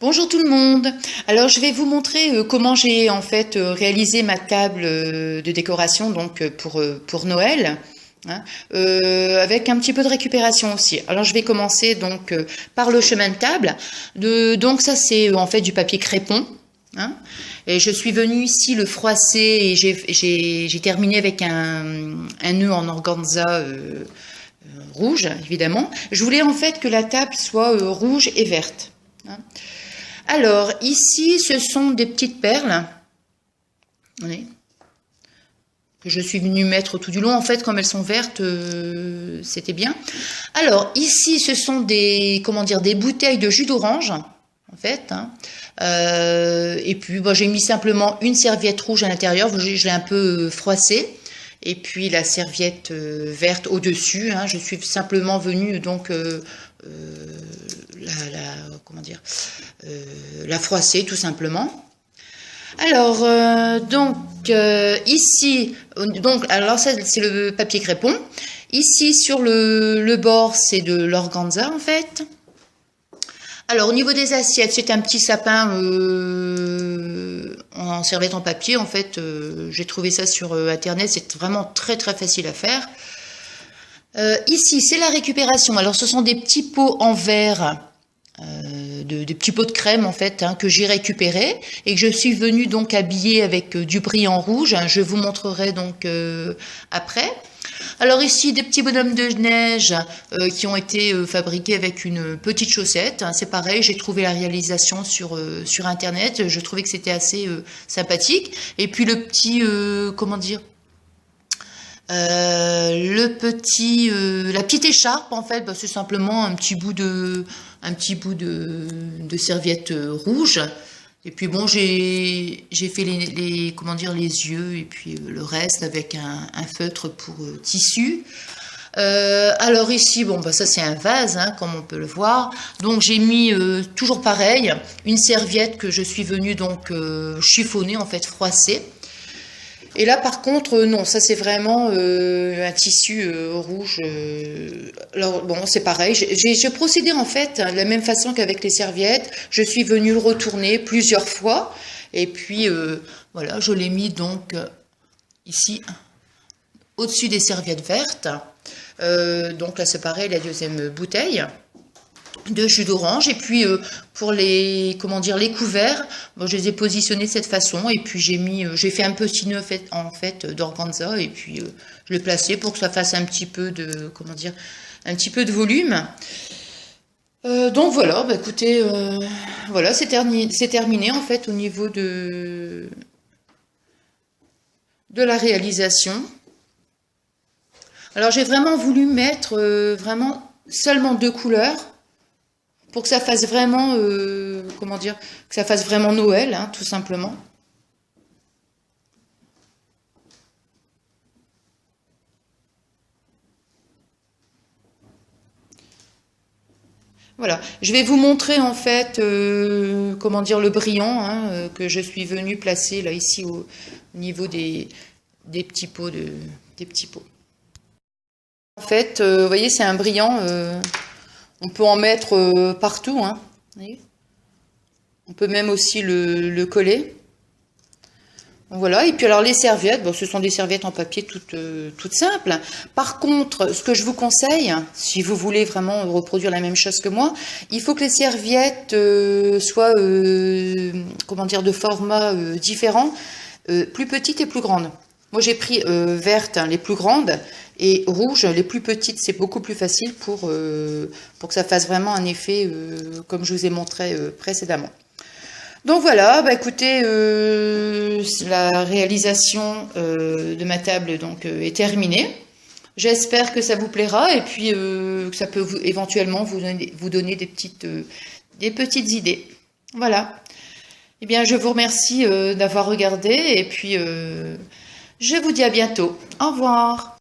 Bonjour tout le monde. Alors je vais vous montrer comment j'ai en fait réalisé ma table de décoration donc pour Noël, hein, avec un petit peu de récupération aussi. Alors je vais commencer donc par le chemin de table. Donc ça c'est en fait du papier crépon, hein, et je suis venue ici le froisser et j'ai terminé avec un nœud en organza rouge évidemment. Je voulais en fait que la table soit rouge et verte, hein. Alors, ici, ce sont des petites perles, oui, que je suis venue mettre tout du long. En fait, comme elles sont vertes, c'était bien. Alors, ici, ce sont des, comment dire, des bouteilles de jus d'orange, en fait, hein. Et puis, bon, j'ai mis simplement une serviette rouge à l'intérieur. Je l'ai un peu froissée. Et puis, la serviette verte au-dessus, hein. Je suis simplement venue, donc... comment dire, la froisser tout simplement. Alors ici donc alors ça c'est le papier crépon. Ici sur le bord c'est de l'organza en fait. Alors au niveau des assiettes c'est un petit sapin en serviette en papier en fait. J'ai trouvé ça sur internet, c'est vraiment très très facile à faire. Ici, c'est la récupération. Alors, ce sont des petits pots en verre, des petits pots de crème en fait, hein, que j'ai récupérés et que je suis venue donc habiller avec du brillant rouge. Je vous montrerai donc après. Alors ici, des petits bonhommes de neige qui ont été fabriqués avec une petite chaussette. C'est pareil, j'ai trouvé la réalisation sur internet. Je trouvais que c'était assez sympathique. Et puis le petit, comment dire, la petite écharpe en fait, bah, c'est simplement un petit bout de serviette rouge. Et puis bon, j'ai fait comment dire, les yeux et puis le reste avec un feutre pour tissu. Alors ici, bon, bah ça c'est un vase, hein, comme on peut le voir. Donc j'ai mis toujours pareil, une serviette que je suis venue donc chiffonner en fait, froisser. Et là, par contre, non, ça c'est vraiment un tissu rouge. Alors bon, c'est pareil. J'ai procédé en fait de la même façon qu'avec les serviettes. Je suis venue le retourner plusieurs fois. Et puis, voilà, je l'ai mis donc ici, au-dessus des serviettes vertes. Donc là, c'est pareil, la deuxième bouteille de jus d'orange. Et puis pour les, comment dire, les couverts, bon, je les ai positionnés de cette façon et puis j'ai fait un petit nœud en fait d'organza et puis je l'ai placé pour que ça fasse un petit peu de, comment dire, un petit peu de volume. Donc voilà, bah écoutez, voilà, c'est terminé en fait au niveau de la réalisation. Alors j'ai vraiment voulu mettre vraiment seulement 2 couleurs pour que ça fasse vraiment, comment dire, que ça fasse vraiment Noël, hein, tout simplement. Voilà, je vais vous montrer en fait, comment dire, le brillant, hein, que je suis venue placer là ici au niveau des petits pots des petits pots. En fait, vous voyez, c'est un brillant. On peut en mettre partout, hein. Vous voyez, on peut même aussi le coller. Voilà, et puis alors les serviettes, bon, ce sont des serviettes en papier toutes simples. Par contre, ce que je vous conseille, si vous voulez vraiment reproduire la même chose que moi, il faut que les serviettes soient, comment dire, de format différent, plus petites et plus grandes. Moi j'ai pris vertes, hein, les plus grandes, et rouges, les plus petites. C'est beaucoup plus facile pour que ça fasse vraiment un effet comme je vous ai montré précédemment. Donc voilà, bah écoutez, la réalisation de ma table donc est terminée. J'espère que ça vous plaira et puis que ça peut éventuellement vous donner des petites idées. Voilà. Eh bien, je vous remercie d'avoir regardé et puis je vous dis à bientôt. Au revoir.